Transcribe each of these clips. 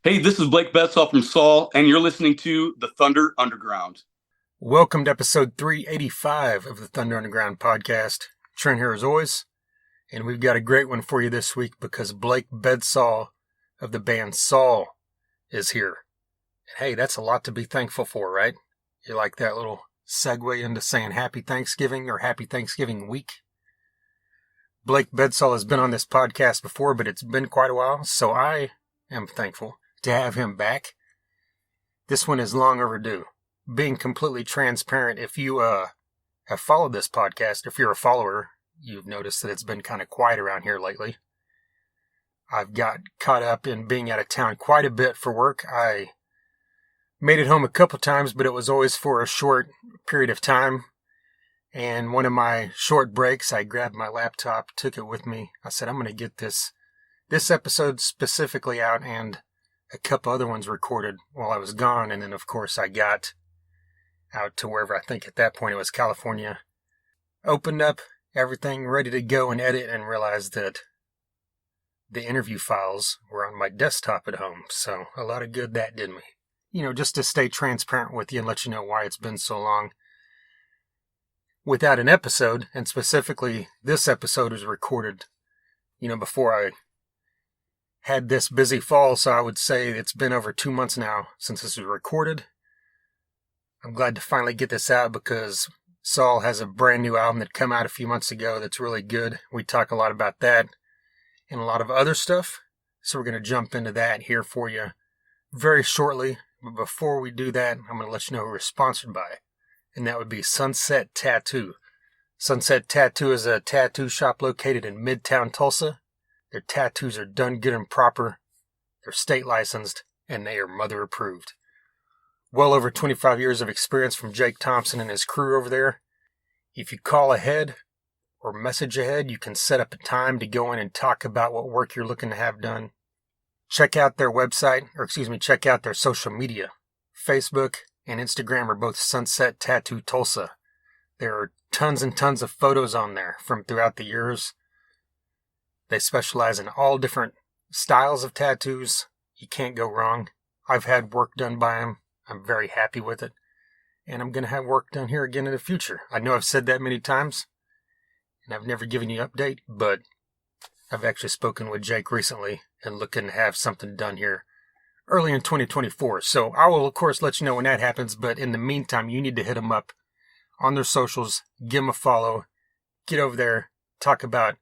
Hey, this is Blake Bedsaul from SAUL, and you're listening to The Thunder Underground. Welcome to episode 385 of the Thunder Underground podcast. Trent here as always, and we've got a great one for you this week because Blake Bedsaul of the band SAUL is here. And hey, that's a lot to be thankful for, right? You like that little segue into saying Happy Thanksgiving or Happy Thanksgiving week? Blake Bedsaul has been on this podcast before, but it's been quite a while, so I am thankful to have him back. This one is long overdue. Being completely transparent, if you have followed this podcast, if you're a follower, you've noticed that it's been kind of quiet around here lately. I've got caught up in being out of town quite a bit for work. I made it home a couple times, but it was always for a short period of time. And one of my short breaks, I grabbed my laptop, took it with me. I said, I'm going to get this episode specifically out and a couple other ones recorded while I was gone. And then, of course, I got out to wherever, I think at that point it was California, opened up everything ready to go and edit, and realized that the interview files were on my desktop at home. So a lot of good that did me. Just to stay transparent with you and let you know why it's been so long without an episode. And specifically, this episode was recorded, before I had this busy fall. So I would say it's been over 2 months now since this was recorded. I'm glad to finally get this out because SAUL has a brand new album that came out a few months ago that's really good. We talk a lot about that and a lot of other stuff. So we're going to jump into that here for you very shortly. But before we do that, I'm going to let you know who we're sponsored by. And that would be Sunset Tattoo. Sunset Tattoo is a tattoo shop located in Midtown Tulsa. Their tattoos are done good and proper. They're state licensed and they are mother approved. Well over 25 years of experience from Jake Thompson and his crew over there. If you call ahead or message ahead, you can set up a time to go in and talk about what work you're looking to have done. Check out their website, check out their social media. Facebook and Instagram are both Sunset Tattoo Tulsa. There are tons and tons of photos on there from throughout the years. They specialize in all different styles of tattoos. You can't go wrong. I've had work done by them. I'm very happy with it, and I'm going to have work done here again in the future. I know I've said that many times, and I've never given you an update, but I've actually spoken with Jake recently and looking to have something done here early in 2024. So I will, of course, let you know when that happens, but in the meantime, you need to hit them up on their socials, give them a follow, get over there, talk about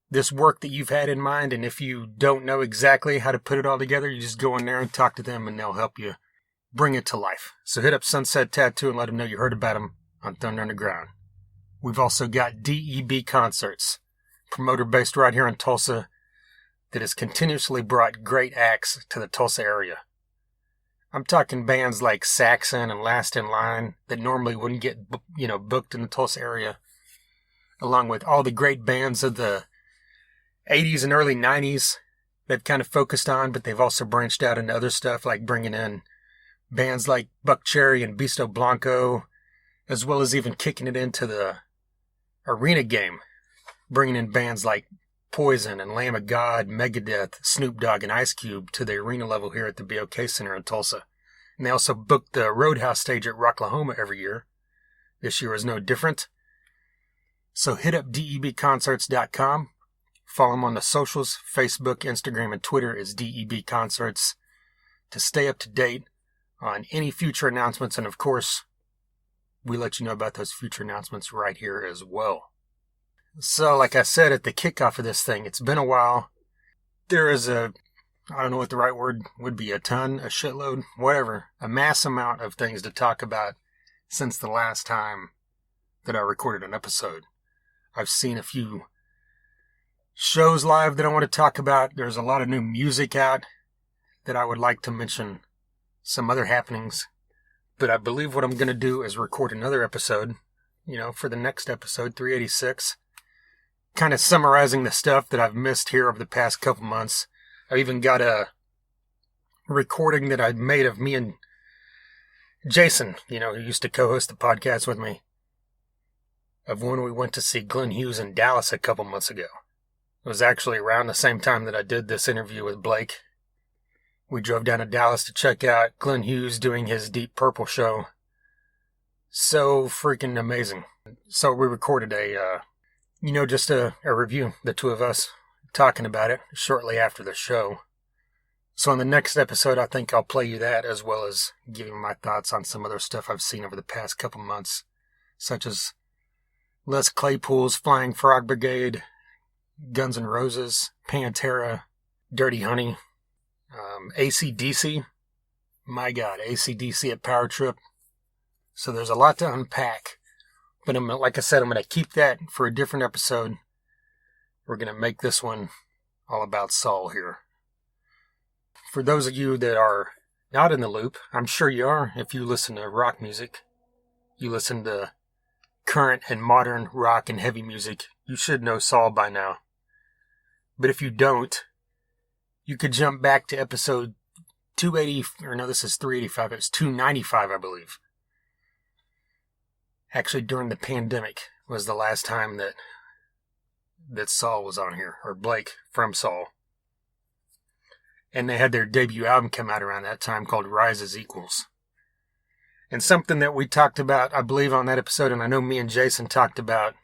this work that you've had in mind, and if you don't know exactly how to put it all together, you just go in there and talk to them, and they'll help you bring it to life. So hit up Sunset Tattoo and let them know you heard about them on Thunder Underground. We've also got DEB Concerts, promoter based right here in Tulsa that has continuously brought great acts to the Tulsa area. I'm talking bands like Saxon and Last in Line that normally wouldn't get booked in the Tulsa area, along with all the great bands of the 80s and early 90s they've kind of focused on, but they've also branched out into other stuff like bringing in bands like Buck Cherry and Beasto Blanco, as well as even kicking it into the arena game, bringing in bands like Poison and Lamb of God, Megadeth, Snoop Dogg, and Ice Cube to the arena level here at the BOK Center in Tulsa. And they also book the Roadhouse stage at Rocklahoma every year. This year is no different. So hit up debconcerts.com. Follow them on the socials. Facebook, Instagram, and Twitter is DEB Concerts to stay up to date on any future announcements. And of course, we let you know about those future announcements right here as well. So like I said at the kickoff of this thing, it's been a while. There is I don't know what the right word would be, a ton, a shitload, whatever, a mass amount of things to talk about since the last time that I recorded an episode. I've seen a few shows live that I want to talk about. There's a lot of new music out that I would like to mention, some other happenings. But I believe what I'm going to do is record another episode, for the next episode, 386, kind of summarizing the stuff that I've missed here over the past couple months. I've even got a recording that I made of me and Jason, who used to co-host the podcast with me, of when we went to see Glenn Hughes in Dallas a couple months ago. It was actually around the same time that I did this interview with Blake. We drove down to Dallas to check out Glenn Hughes doing his Deep Purple show. So freaking amazing. So we recorded just a review, the two of us talking about it shortly after the show. So in the next episode, I think I'll play you that, as well as give you my thoughts on some other stuff I've seen over the past couple months, such as Les Claypool's Flying Frog Brigade, Guns N' Roses, Pantera, Dirty Honey, AC/DC. My God, AC/DC at Power Trip. So there's a lot to unpack. But like I said, I'm going to keep that for a different episode. We're going to make this one all about SAUL here. For those of you that are not in the loop, I'm sure you are if you listen to rock music. You listen to current and modern rock and heavy music. You should know SAUL by now. But if you don't, you could jump back to episode 280, or no, this is 385. It was 295, I believe. Actually, during the pandemic was the last time that SAUL was on here, or Blake from SAUL. And they had their debut album come out around that time called Rise as Equals. And something that we talked about, I believe, on that episode, and I know me and Jason talked about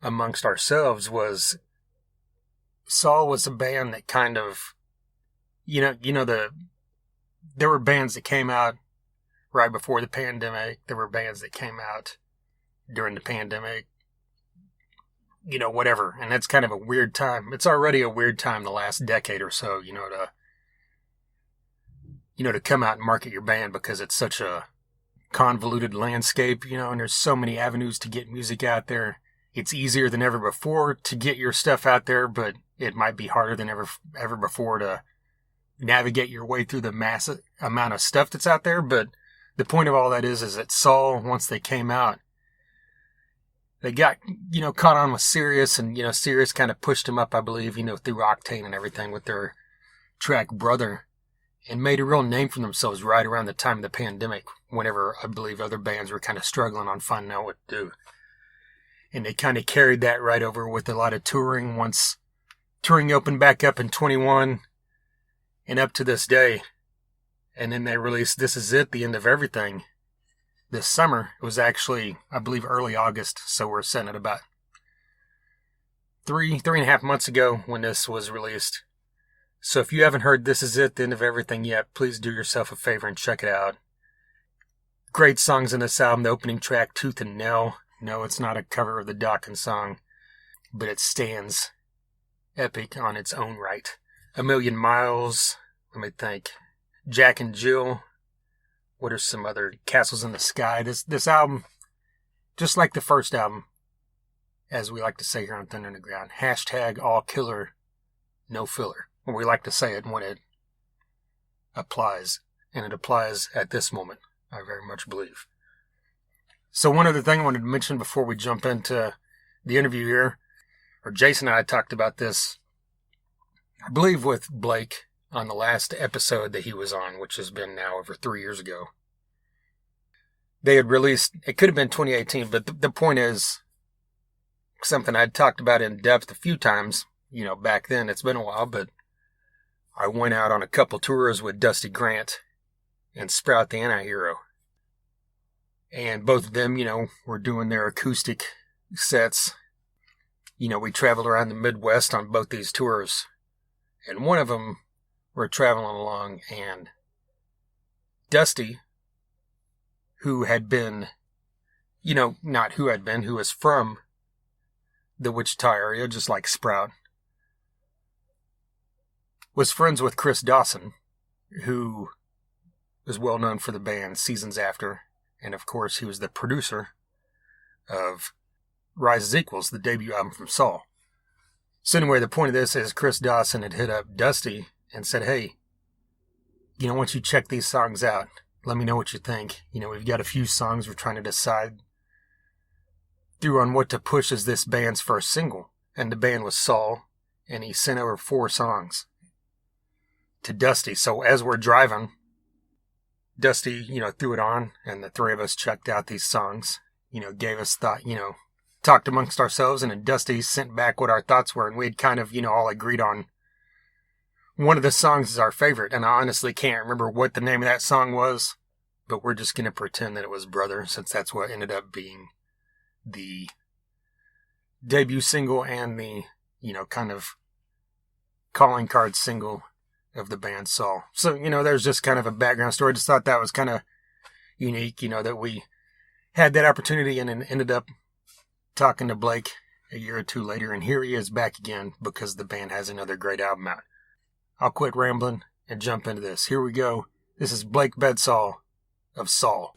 amongst ourselves, was SAUL was a band that kind of, there were bands that came out right before the pandemic. There were bands that came out during the pandemic. Whatever. And that's kind of a weird time. It's already a weird time the last decade or so, to come out and market your band, because it's such a convoluted landscape, and there's so many avenues to get music out there. It's easier than ever before to get your stuff out there, but it might be harder than ever before to navigate your way through the massive amount of stuff that's out there. But the point of all that is that SAUL, once they came out, they got, caught on with Sirius, and, Sirius kind of pushed them up, I believe, through Octane and everything with their track Brother, and made a real name for themselves right around the time of the pandemic, whenever I believe other bands were kind of struggling on finding out what to do. And they kind of carried that right over with a lot of touring once touring opened back up in 21 and up to this day. And then they released This Is It, The End of Everything, this summer. It was actually, I believe, early August, so we're sitting at about three and a half months ago when this was released. So if you haven't heard This Is It, The End of Everything yet, please do yourself a favor and check it out. Great songs in this album. The opening track, Tooth and Nail. No, it's not a cover of the Dawkins song, but it stands epic on its own right. A Million Miles, let me think. Jack and Jill. What are some other? Castles in the Sky. This album, just like the first album, as we like to say here on Thunder Underground, hashtag all killer, no filler. Or we like to say it when it applies. And it applies at this moment, I very much believe. So one other thing I wanted to mention before we jump into the interview here, or Jason and I talked about this, I believe with Blake, on the last episode that he was on, which has been now over 3 years ago. They had released, it could have been 2018, but the point is, something I'd talked about in depth a few times, back then. It's been a while, but I went out on a couple tours with Dusty Grant and Sprout the Anti-Hero. And both of them, were doing their acoustic sets. We traveled around the Midwest on both these tours. And one of them, we're traveling along, and Dusty, who had been, who was from the Wichita area, just like Sprout, was friends with Chris Dawson, who was well known for the band Seasons After, and of course he was the producer of Rise as Equals, the debut album from SAUL. So anyway, the point of this is Chris Dawson had hit up Dusty and said, hey, once you check these songs out, let me know what you think. We've got a few songs we're trying to decide through on what to push as this band's first single. And the band was SAUL, and he sent over 4 songs to Dusty. So as we're driving, Dusty, threw it on, and the three of us checked out these songs, gave us thought, talked amongst ourselves, and then Dusty sent back what our thoughts were, and we had kind of, all agreed on one of the songs is our favorite, and I honestly can't remember what the name of that song was, but we're just going to pretend that it was Brother, since that's what ended up being the debut single and the, kind of calling card single of the band SAUL. So, there's just kind of a background story. I just thought that was kind of unique, that we had that opportunity and then ended up talking to Blake a year or two later, and here he is back again because the band has another great album out. I'll quit rambling and jump into this. Here we go. This is Blake Bedsaul of SAUL.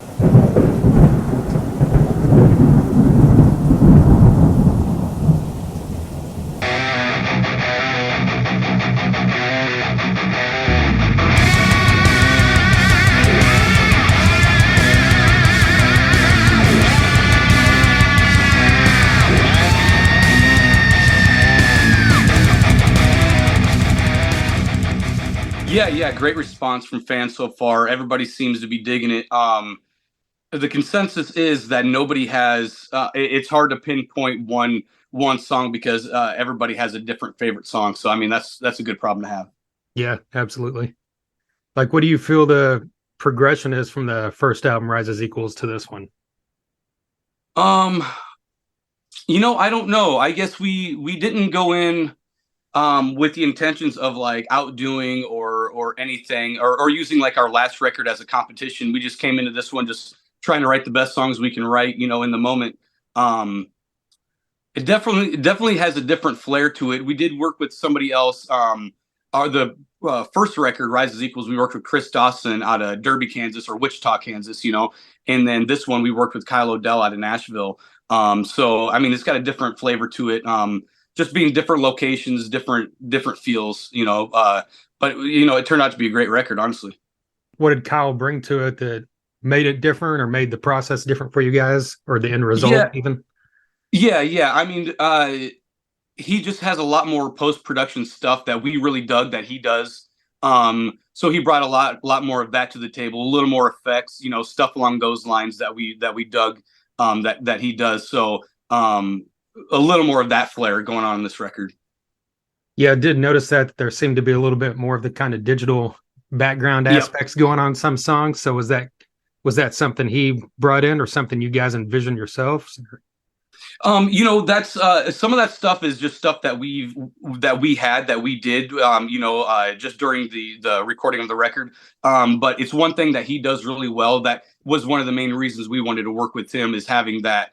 Yeah, great response from fans so far. Everybody seems to be digging it. The consensus is that nobody has. It's hard to pinpoint one song because everybody has a different favorite song. So I mean, that's a good problem to have. Yeah, absolutely. Like, what do you feel the progression is from the first album, Rises Equals, to this one? I don't know. I guess we didn't go in with the intentions of like outdoing or anything or using like our last record as a competition. We just came into this one just trying to write the best songs we can write, in the moment. It definitely has a different flair to it. We did work with somebody else. The first record, Rises Equals, we worked with Chris Dawson out of Derby, Kansas, or Wichita, Kansas, and then this one we worked with Kyle Odell out of Nashville. So I mean, it's got a different flavor to it. Just being different locations, different feels, but it turned out to be a great record, honestly. What did Kyle bring to it that made it different or made the process different for you guys, or the end result even? Yeah. I mean, he just has a lot more post-production stuff that we really dug that he does. So he brought a lot more of that to the table, a little more effects, stuff along those lines that we dug, that he does. So, a little more of that flair going on in this record. Yeah, I did notice that there seemed to be a little bit more of the kind of digital background aspects going on some songs. So was that something he brought in or something you guys envisioned yourselves? That's some of that stuff is just stuff that we did, just during the recording of the record. But it's one thing that he does really well. That was one of the main reasons we wanted to work with him, is having that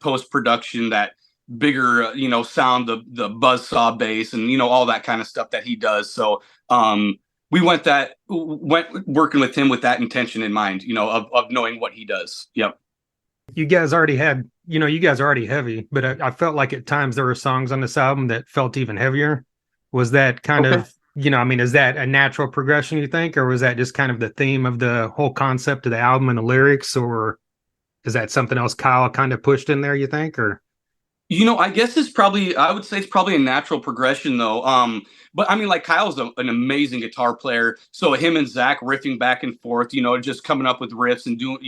post production, that bigger, sound, the buzzsaw bass, and all that kind of stuff that he does. So we went working with him with that intention in mind, of knowing what he does. Yep. You guys already had, you guys are already heavy, but I felt like at times there were songs on this album that felt even heavier. Was that kind of, is that a natural progression, you think, or was that just kind of the theme of the whole concept of the album and the lyrics, or is that something else Kyle kind of pushed in there, you think, or? I guess I would say it's probably a natural progression though. But I mean, like, Kyle's an amazing guitar player. So him and Zach riffing back and forth, just coming up with riffs and doing,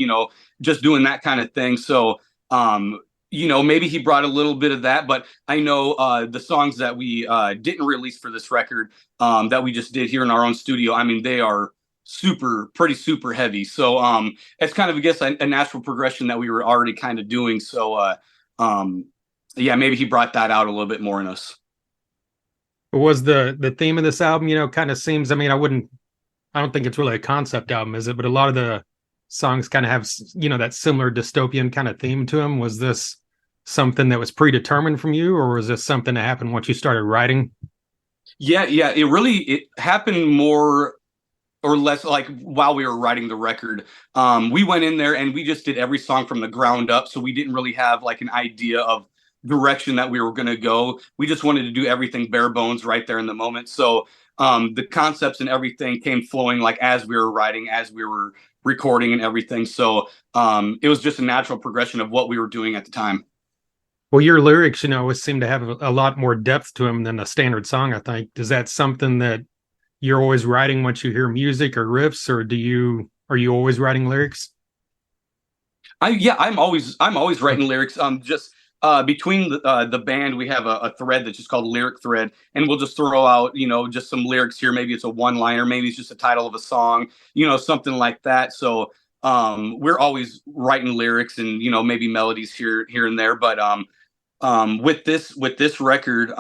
just doing that kind of thing. So, maybe he brought a little bit of that, but I know the songs that we didn't release for this record, that we just did here in our own studio, I mean, they are pretty super heavy. So it's kind of, I guess, a natural progression that we were already kind of doing. So, yeah, maybe he brought that out a little bit more in us. Was the theme of this album, kind of seems, I don't think it's really a concept album, is it? But a lot of the songs kind of have, that similar dystopian kind of theme to them. Was this something that was predetermined from you, or was this something that happened once you started writing? Yeah. It happened more or less like while we were writing the record. We went in there and we just did every song from the ground up. So we didn't really have like an idea of direction that we were going to go. We just wanted to do everything bare bones right there in the moment. So the concepts and everything came flowing like as we were writing, as we were recording and everything. So it was just a natural progression of what we were doing at the time. Well, your lyrics, seem to have a lot more depth to them than a standard song, I think. Is that something that you're always writing once you hear music or riffs, or are you always writing lyrics? I'm always writing lyrics. Just between the band, we have a thread that's just called lyric thread, and we'll just throw out, just some lyrics here. Maybe it's a one liner, maybe it's just a title of a song, something like that. So we're always writing lyrics and maybe melodies here and there. But with this record,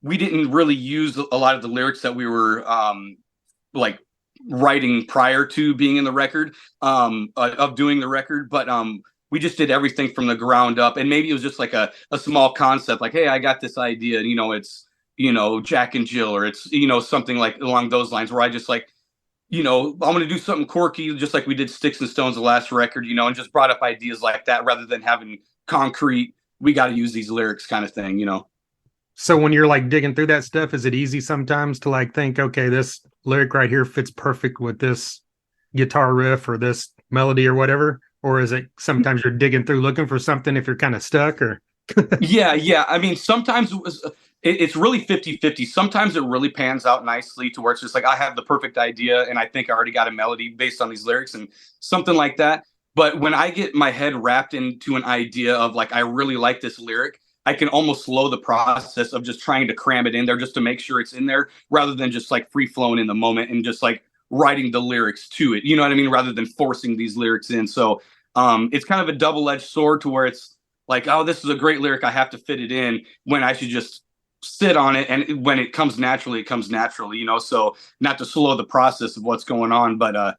we didn't really use a lot of the lyrics that we were like writing prior to being in the record, of doing the record, but we just did everything from the ground up. And maybe it was just like a small concept, like, hey, I got this idea, and it's Jack and Jill, or it's something like along those lines, where I just like, I'm going to do something quirky, just like we did Sticks and Stones, the last record, and just brought up ideas like that rather than having concrete, we got to use these lyrics kind of thing. So when you're like digging through that stuff, is it easy sometimes to like think, okay, this lyric right here fits perfect with this guitar riff or this melody or whatever? Or is it sometimes you're digging through looking for something if you're kind of stuck? Or Yeah. I mean, sometimes it's really 50-50. Sometimes it really pans out nicely to where it's just like, I have the perfect idea and I think I already got a melody based on these lyrics and something like that. But when I get my head wrapped into an idea of like, I really like this lyric, I can almost slow the process of just trying to cram it in there just to make sure it's in there, rather than just like free flowing in the moment and just like writing the lyrics to it. You know what I mean? Rather than forcing these lyrics in. So it's kind of a double-edged sword, to where it's like, oh, this is a great lyric, I have to fit it in, when I should just sit on it, and when it comes naturally, it comes naturally. So not to slow the process of what's going on, but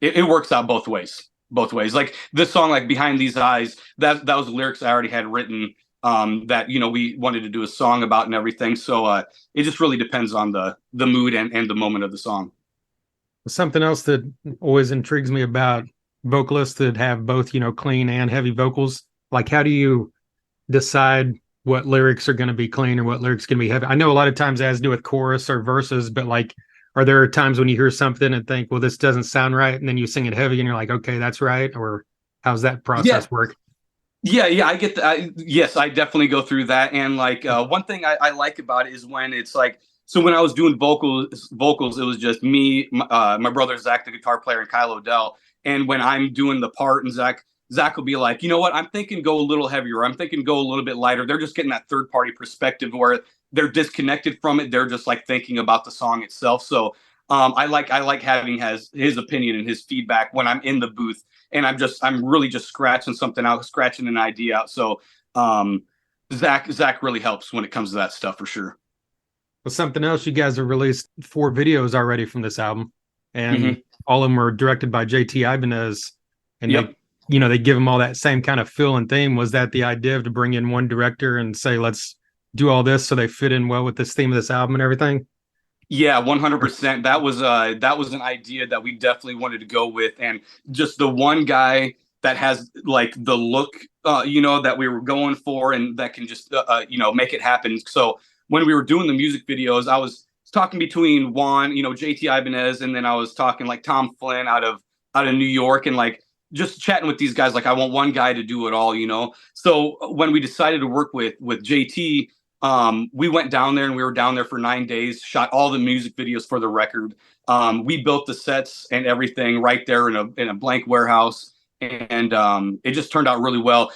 it works out both ways. Like this song, like Behind These Eyes, that was the lyrics I already had written, that we wanted to do a song about and everything. So it just really depends on the mood and the moment of the song. something else that always intrigues me about vocalists that have both, clean and heavy vocals, like how do you decide what lyrics are going to be clean or what lyrics going to be heavy? I know a lot of times it has to do with chorus or verses, but like, are there times when you hear something and think, well, this doesn't sound right, and then you sing it heavy and you're like, okay, that's right? Or how's that Yeah, process work? yeah, I get that. Yes, I definitely go through that. And like one thing I like about it is when it's like, so when I was doing vocals, it was just me, my brother Zach, the guitar player, and Kyle Odell. And when I'm doing the part, and Zach will be like, you know what, I'm thinking go a little heavier. I'm thinking go a little bit lighter. They're just getting that third party perspective where they're disconnected from it. They're just like thinking about the song itself. So I like having his opinion and his feedback when I'm in the booth, and I'm really just scratching something out, scratching an idea out. So Zach really helps when it comes to that stuff, for sure. Well, something else, you guys have released 4 videos already from this album, and Mm-hmm. all of them were directed by JT Ibanez, and Yep. they give them all that same kind of feel and theme. Was that the idea to bring in one director and say, let's do all this so they fit in well with this theme of this album and everything? Yeah, 100%. That was an idea that we definitely wanted to go with, and just the one guy that has like the look, that we were going for, and that can just make it happen. So when we were doing the music videos, I was talking between Juan, JT Ibanez, and then I was talking like Tom Flynn out of New York, and like just chatting with these guys. Like, I want one guy to do it all. So when we decided to work with JT, we went down there, and we were down there for 9 days, shot all the music videos for the record. We built the sets and everything right there in a blank warehouse, and it just turned out really well.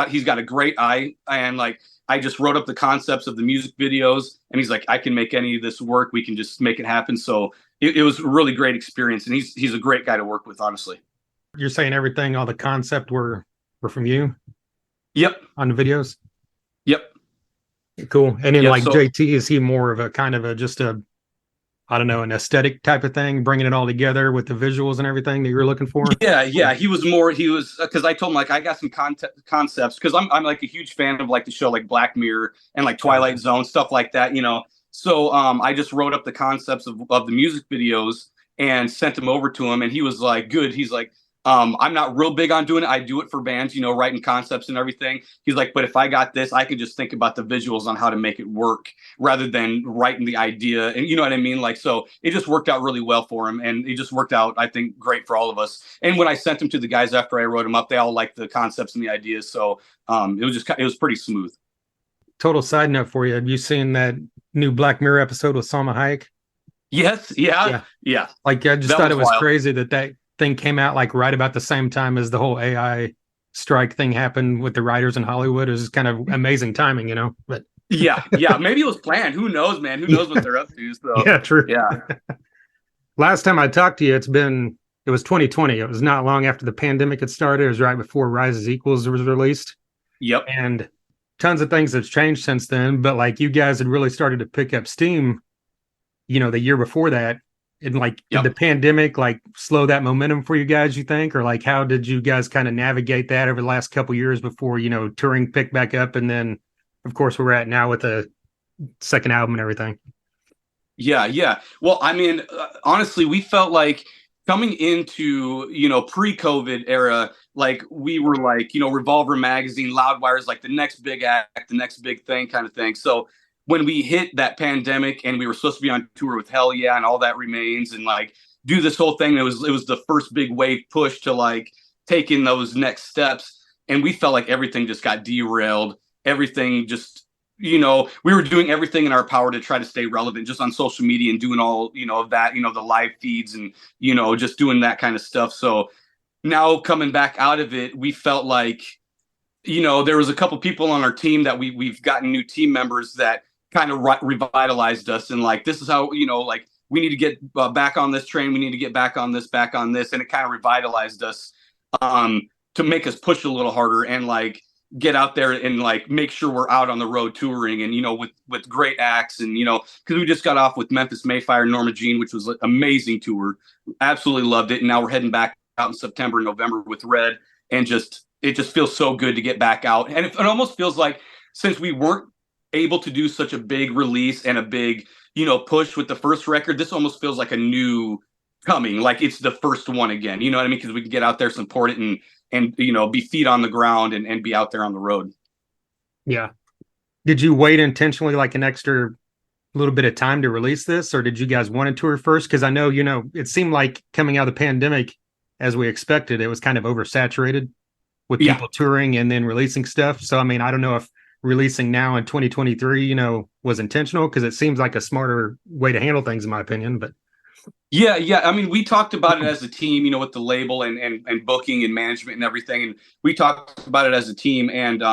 He's got a great eye, and like I just wrote up the concepts of the music videos, and he's like, I can make any of this work. We can just make it happen. So it was a really great experience, and he's a great guy to work with, honestly. You're saying everything, all the concept were from you Yep. on the videos? Yep. Cool. And then Yep. like So JT, is he more of a kind of a just a, I don't know, an aesthetic type of thing, bringing it all together with the visuals and everything that you're looking for? yeah, he was because I told him like I got some concepts, because I'm like a huge fan of like the show like Black Mirror and like Twilight Gotcha. Zone, stuff like that. So I just wrote up the concepts of the music videos and sent them over to him, and he was like, good. He's like, I'm not real big on doing it. I do it for bands, writing concepts and everything. He's like, but if I got this, I can just think about the visuals on how to make it work rather than writing the idea. And you know what I mean? Like, so it just worked out really well for him. And it just worked out, I think, great for all of us. And when I sent them to the guys after I wrote them up, they all liked the concepts and the ideas. So it was pretty smooth. Total side note for you. Have you seen that new Black Mirror episode with Salma Hayek? Yes. Yeah. Yeah. Yeah. Like, I just That thought was it was wild. crazy that thing came out like right about the same time as the whole AI strike thing happened with the writers in Hollywood. It was kind of amazing timing, you know. But Yeah, maybe it was planned. Who knows, man? Who knows what yeah, they're up to? So yeah, true. yeah, Last time I talked to you, it was 2020. It was not long after the pandemic had started. It was right before Rise is Equals was released, yep, and tons of things have changed since then. But like you guys had really started to pick up steam, the year before that. And like, did the yep. pandemic like slow that momentum for you guys, you think? Or like, how did you guys kind of navigate that over the last couple years before, touring picked back up? And then, of course, we're at now with the second album and everything. Yeah. Well, I mean, honestly, we felt like coming into, pre-COVID era, like we were like, Revolver Magazine, Loudwire's like the next big act, the next big thing kind of thing. So when we hit that pandemic and we were supposed to be on tour with Hell Yeah and All That Remains and like do this whole thing, it was the first big wave push to like take in those next steps. And we felt like everything just got derailed. Everything just we were doing everything in our power to try to stay relevant just on social media and doing all, of that, the live feeds and, just doing that kind of stuff. So now coming back out of it, we felt like, there was a couple people on our team that we've gotten new team members that kind of revitalized us. And like, this is how, like we need to get back on this train. We need to get back on this. And it kind of revitalized us to make us push a little harder and like, get out there and like make sure we're out on the road touring and with great acts and because we just got off with Memphis Mayfire and Norma Jean, which was an amazing tour, absolutely loved it. And now we're heading back out in September and November with Red, and it just feels so good to get back out. And it almost feels like since we weren't able to do such a big release and a big push with the first record, this almost feels like a new coming, like it's the first one again, you know what I mean, because we can get out there, support it, and be feet on the ground and be out there on the road. Yeah. Did you wait intentionally like an extra little bit of time to release this, or did you guys want to tour first? Because I know, it seemed like coming out of the pandemic, as we expected, it was kind of oversaturated with Yeah. people touring and then releasing stuff. So, I mean, I don't know if releasing now in 2023, was intentional, because it seems like a smarter way to handle things, in my opinion. But Yeah. I mean, we talked about it as a team, with the label and booking and management and everything. And we talked about it as a team. And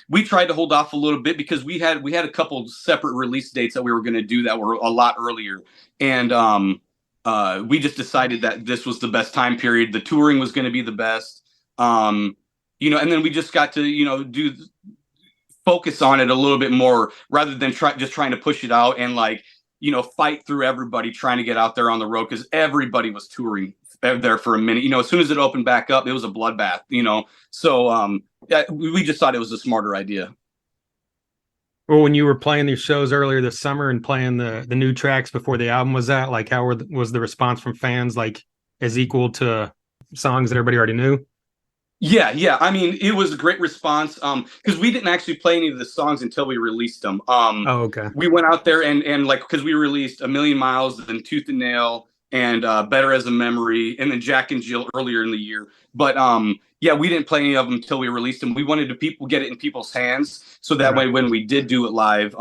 we tried to hold off a little bit because we had a couple separate release dates that we were going to do that were a lot earlier. And we just decided that this was the best time period. The touring was going to be the best. And then we just got to, do focus on it a little bit more rather than just trying to push it out and like, fight through everybody trying to get out there on the road, because everybody was touring there for a minute. As soon as it opened back up, it was a bloodbath, So yeah, we just thought it was a smarter idea. well, when you were playing these shows earlier this summer and playing the new tracks before the album was out, like how was the response from fans, like as equal to songs that everybody already knew? Yeah. I mean, it was a great response. Because we didn't actually play any of the songs until we released them. Oh, okay. We went out there and like, because we released A Million Miles and Tooth and Nail and Better as a Memory and then Jack and Jill earlier in the year. But yeah, we didn't play any of them until we released them. We wanted to get it in people's hands so that way when we did do it live,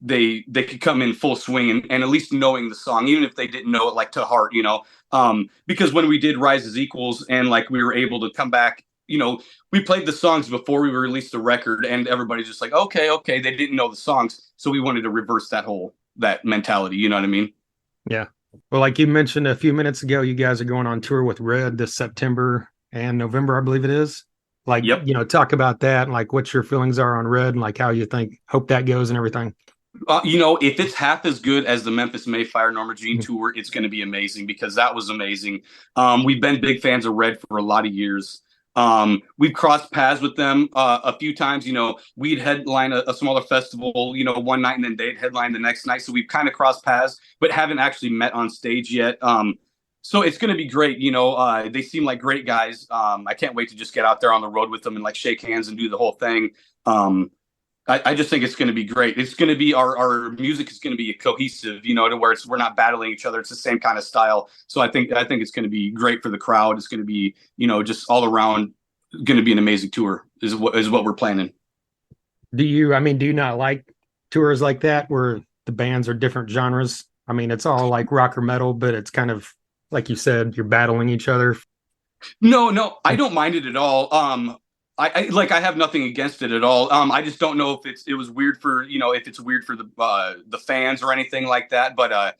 they could come in full swing and at least knowing the song, even if they didn't know it like to heart, because when we did Rise as Equals and like we were able to come back, we played the songs before we released the record and everybody's just like, okay, they didn't know the songs. So we wanted to reverse that mentality. You know what I mean? Yeah. Well, like you mentioned a few minutes ago, you guys are going on tour with Red this September and November, I believe it is. Like, Yep. Talk about that and like what your feelings are on Red and like how you hope that goes and everything. If it's half as good as the Memphis Mayfire Norma Jean tour, it's going to be amazing because that was amazing. We've been big fans of Red for a lot of years. We've crossed paths with them a few times. We'd headline a smaller festival, one night, and then they'd headline the next night. So we've kind of crossed paths, but haven't actually met on stage yet. So it's going to be great. They seem like great guys. I can't wait to just get out there on the road with them and like shake hands and do the whole thing. I just think it's going to be great. It's going to be our music is going to be cohesive, to where we're not battling each other. It's the same kind of style. So I think it's going to be great for the crowd. It's going to be, just all around going to be an amazing tour is what we're planning. Do you not like tours like that where the bands are different genres? I mean, it's all like rock or metal, but it's kind of like you said, you're battling each other. No, no, I don't mind it at all. I have nothing against it at all. I just don't know if it was weird for if it's weird for the fans or anything like that. But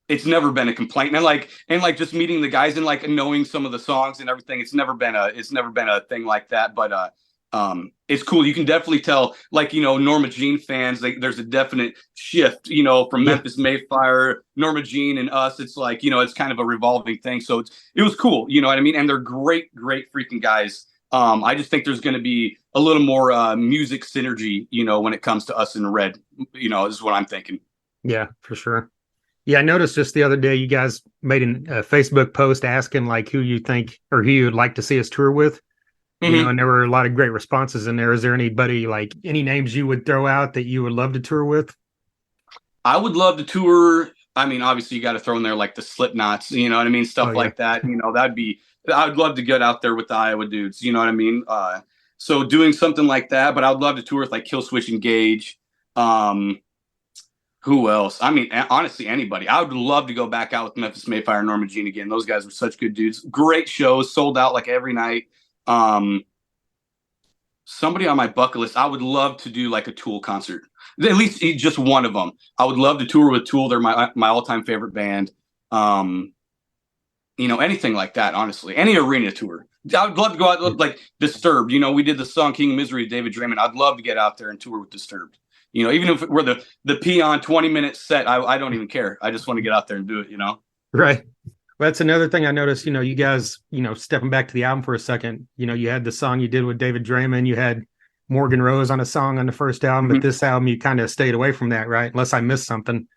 it's never been a complaint. And just meeting the guys and like knowing some of the songs and everything. It's never been a thing like that. But it's cool. You can definitely tell, like, Norma Jean fans, like, there's a definite shift, from Yeah. Memphis Mayfire, Norma Jean, and us. It's like, it's kind of a revolving thing. So it was cool, you know what I mean? And they're great, great freaking guys. I just think there's going to be a little more music synergy, when it comes to us in Red, is what I'm thinking. Yeah, for sure. Yeah, I noticed just the other day you guys made a Facebook post asking like who you think or who you'd like to see us tour with. Mm-hmm. And there were a lot of great responses in there. Is there anybody like any names you would throw out that you would love to tour with? I would love to tour. I mean, obviously, you got to throw in there like the Slipknots, you know what I mean? Oh Stuff yeah. like that. I'd love to get out there with the Iowa dudes, you know what I mean? So doing something like that, but I would love to tour with like Killswitch Engage. Um, who else? I mean, honestly, anybody. I would love to go back out with Memphis Mayfire and Norma Jean again. Those guys were such good dudes. Great shows, sold out like every night. Um, Somebody on my bucket list. I would love to do like a Tool concert, at least just one of them. I would love to tour with Tool. They're my all time favorite band. Um, anything like that. Honestly, any arena tour. I would love to go out like Disturbed. We did the song "King of Misery" to David Draymond. I'd love to get out there and tour with Disturbed. Even if we're the peon 20-minute set, I don't even care. I just want to get out there and do it. Right. Well, that's another thing I noticed, you guys, stepping back to the album for a second, you had the song you did with David Draymond, you had Morgan Rose on a song on the first album, but Mhm. this album you kind of stayed away from that, right? Unless I missed something.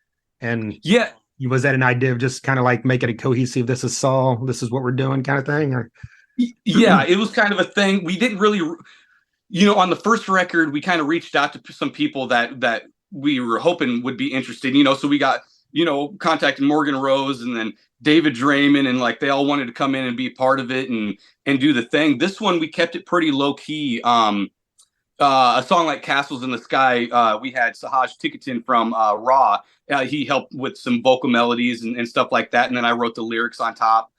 And Yeah, was that an idea of just kind of like make it a cohesive, this is Saul, this is what we're doing kind of thing? Or yeah, it was kind of a thing. We didn't really on the first record, we kind of reached out to some people that we were hoping would be interested. So we got contacted Morgan Rose and then David Draymond, and like they all wanted to come in and be part of it and do the thing. This one we kept it pretty low key. A song like Castles in the Sky, we had Sahaj Tickerton from Raw. He helped with some vocal melodies and stuff like that. And then I wrote the lyrics on top,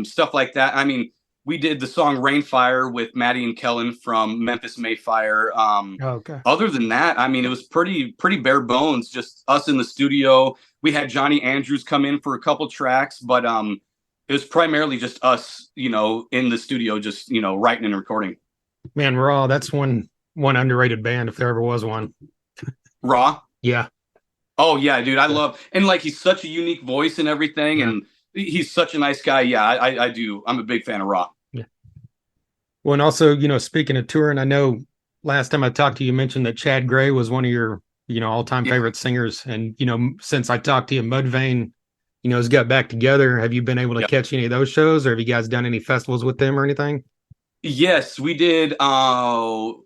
stuff like that. I mean, we did the song Rainfire with Maddie and Kellen from Memphis Mayfire. oh, okay. Other than that, I mean, it was pretty bare bones, just us in the studio. We had Johnny Andrews come in for a couple tracks, but it was primarily just us, in the studio, just, writing and recording. Man, Raw, that's one underrated band if there ever was one. Raw. Yeah. Oh yeah, dude, I love, and like he's such a unique voice and everything, Yeah. and he's such a nice guy. Yeah, I do. I'm a big fan of Raw. Yeah. Well, and also, speaking of touring, I know last time I talked to you, you mentioned that Chad Gray was one of your, all-time Yeah, favorite singers. And, since I talked to you, Mudvayne, has got back together. Have you been able to yeah. catch any of those shows, or have you guys done any festivals with them or anything? Yes, we did.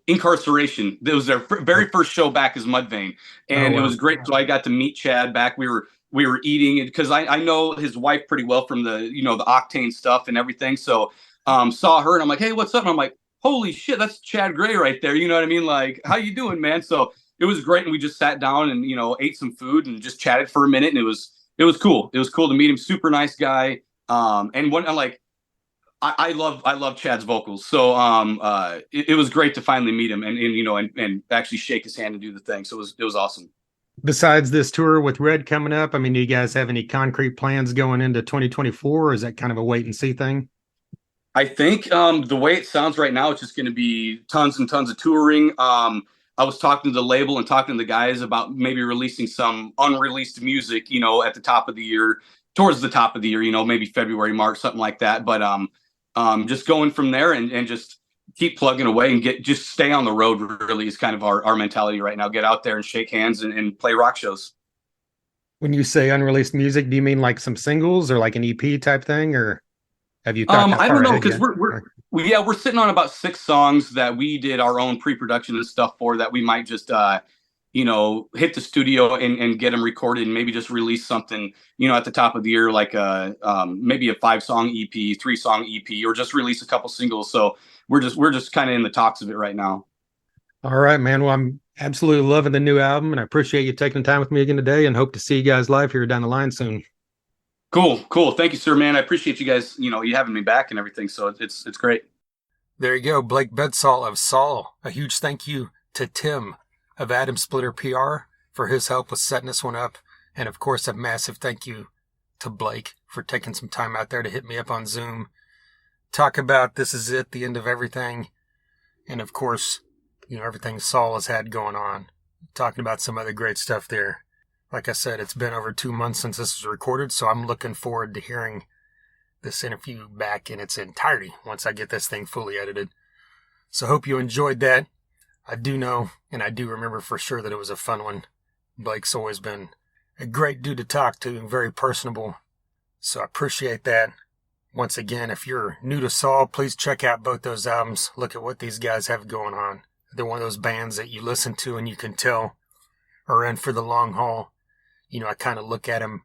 Incarceration. It was their very first show back as Mudvayne, Oh, and it wow. was great. So I got to meet Chad back. We were eating it because I know his wife pretty well from the Octane stuff and everything. So saw her and I'm like, hey, what's up? And I'm like, holy shit, that's Chad Gray right there. You know what I mean? Like, how you doing, man? So it was great, and we just sat down and ate some food and just chatted for a minute, and it was cool. It was cool to meet him. Super nice guy. And one like I love Chad's vocals. So it was great to finally meet him and actually shake his hand and do the thing. So it was awesome. Besides this tour with Red coming up, I mean, do you guys have any concrete plans going into 2024, or is that kind of a wait and see thing? I think the way it sounds right now, it's just going to be tons and tons of touring. I was talking to the label and talking to the guys about maybe releasing some unreleased music, at the top of the year, towards the top of the year, maybe February, March, something like that. But just going from there and just keep plugging away and just stay on the road really is kind of our mentality right now. Get out there and shake hands and play rock shows. When you say unreleased music, do you mean like some singles or like an EP type thing, or have you thought that I far don't know ahead because yet? we're sitting on about 6 songs that we did our own pre-production and stuff for that we might just hit the studio and get them recorded and maybe just release something at the top of the year like maybe a 5-song EP, 3-song EP, or just release a couple singles. So we're just kind of in the talks of it right now. All right, man. Well, I'm absolutely loving the new album, and I appreciate you taking the time with me again today, and hope to see you guys live here down the line soon. Cool. Thank you, sir, man. I appreciate you guys, you having me back and everything. So it's great. There you go, Blake Bedsaul of SAUL. A huge thank you to Tim of Adam Splitter PR for his help with setting this one up. And of course, a massive thank you to Blake for taking some time out there to hit me up on Zoom. Talk about this is it, the end of everything. And of course, everything Saul has had going on. Talking about some other great stuff there. Like I said, it's been over 2 months since this was recorded, so I'm looking forward to hearing this interview back in its entirety once I get this thing fully edited. So hope you enjoyed that. I do know, and I do remember for sure that it was a fun one. Blake's always been a great dude to talk to and very personable. So I appreciate that. Once again, if you're new to Saul, please check out both those albums. Look at what these guys have going on. They're one of those bands that you listen to and you can tell are in for the long haul. I kind of look at them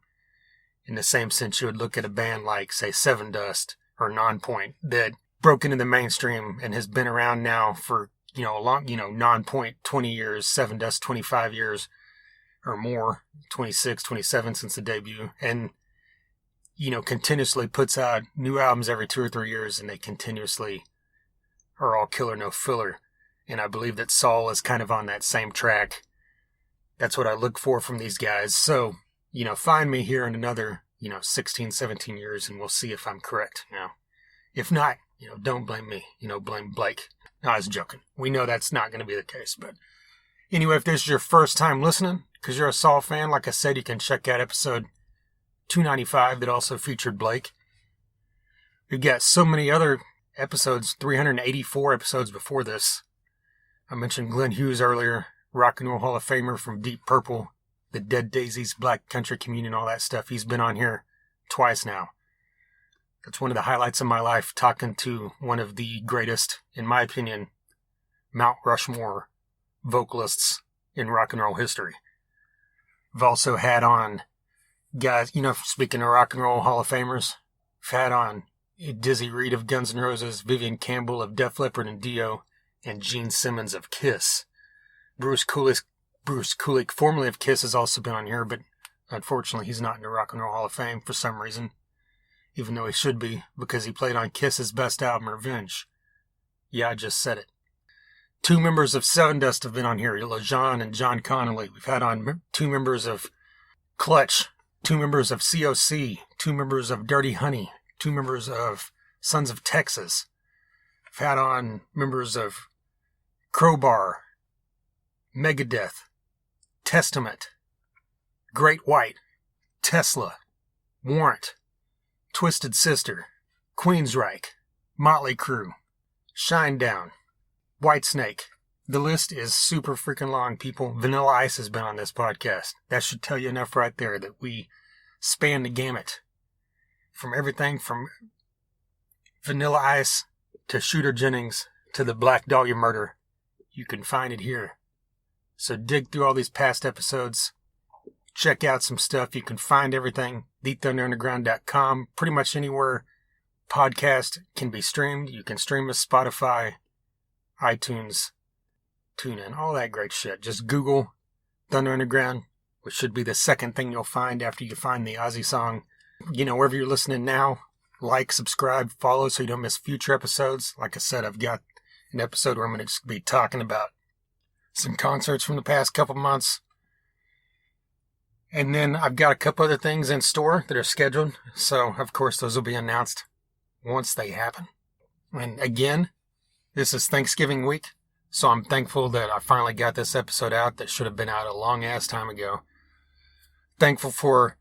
in the same sense you would look at a band like, say, Seven Dust or Nonpoint that broke into the mainstream and has been around now for, a long, Nonpoint 20 years, Seven Dust 25 years or more, 26, 27 since the debut. And, continuously puts out new albums every 2 or 3 years, and they continuously are all killer, no filler. And I believe that Saul is kind of on that same track. That's what I look for from these guys. So, find me here in another, 16, 17 years, and we'll see if I'm correct. If not, don't blame me. Blame Blake. No, I was joking. We know that's not going to be the case. But anyway, if this is your first time listening, because you're a Saul fan, like I said, you can check out episode 295 that also featured Blake. We've got so many other episodes, 384 episodes before this. I mentioned Glenn Hughes earlier, Rock and Roll Hall of Famer from Deep Purple, the Dead Daisies, Black Country Communion, all that stuff. He's been on here twice now. That's one of the highlights of my life, talking to one of the greatest, in my opinion, Mount Rushmore vocalists in rock and roll history. I've also had on guys, speaking of Rock and Roll Hall of Famers, I've had on Dizzy Reed of Guns N' Roses, Vivian Campbell of Def Leppard and Dio, and Gene Simmons of Kiss. Bruce Kulick, formerly of Kiss, has also been on here, but unfortunately he's not in the Rock and Roll Hall of Fame for some reason, even though he should be, because he played on Kiss's best album, Revenge. Yeah, I just said it. 2 members of Seven Dust have been on here, LaJean and John Connolly. We've had on 2 members of Clutch, 2 members of COC, 2 members of Dirty Honey, 2 members of Sons of Texas. We've had on members of Crowbar, Megadeth, Testament, Great White, Tesla, Warrant, Twisted Sister, Queensryche, Motley Crue, Shinedown, Whitesnake. The list is super freaking long, people. Vanilla Ice has been on this podcast. That should tell you enough right there that we span the gamut. From everything from Vanilla Ice to Shooter Jennings to the Black Dahlia murder. You can find it here. So dig through all these past episodes. Check out some stuff. You can find everything. TheThunderUnderground.com. Pretty much anywhere podcast can be streamed. You can stream us Spotify, iTunes, TuneIn, all that great shit. Just Google Thunder Underground, which should be the second thing you'll find after you find the Ozzy song. Wherever you're listening now, like, subscribe, follow so you don't miss future episodes. Like I said, I've got an episode where I'm going to be talking about some concerts from the past couple months. And then I've got a couple other things in store that are scheduled. So, of course, those will be announced once they happen. And again, this is Thanksgiving week. So I'm thankful that I finally got this episode out that should have been out a long-ass time ago. Thankful for,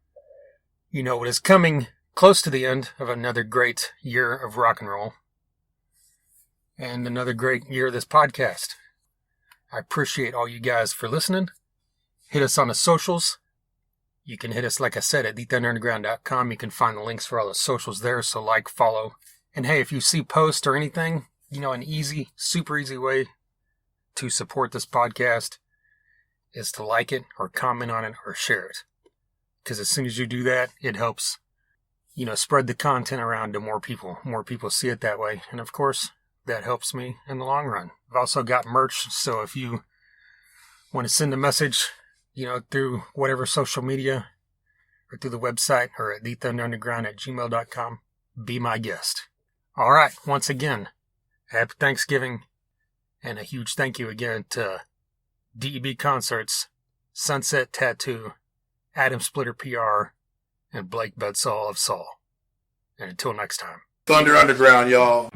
what is coming close to the end of another great year of rock and roll. And another great year of this podcast. I appreciate all you guys for listening. Hit us on the socials. You can hit us, like I said, at TheThunderUnderground.com. You can find the links for all the socials there, so like, follow. And hey, if you see posts or anything, an easy, super easy way to support this podcast is to like it or comment on it or share it. Because as soon as you do that, it helps, spread the content around to more people. More people see it that way. And of course, that helps me in the long run. I've also got merch, so if you want to send a message, through whatever social media or through the website or at thethunderunderground@gmail.com. Be my guest. All right, once again, happy Thanksgiving, and a huge thank you again to DEB Concerts, Sunset Tattoo, Adam Splitter PR, and Blake Bedsaul of SAUL. And until next time. Thunder Underground, y'all.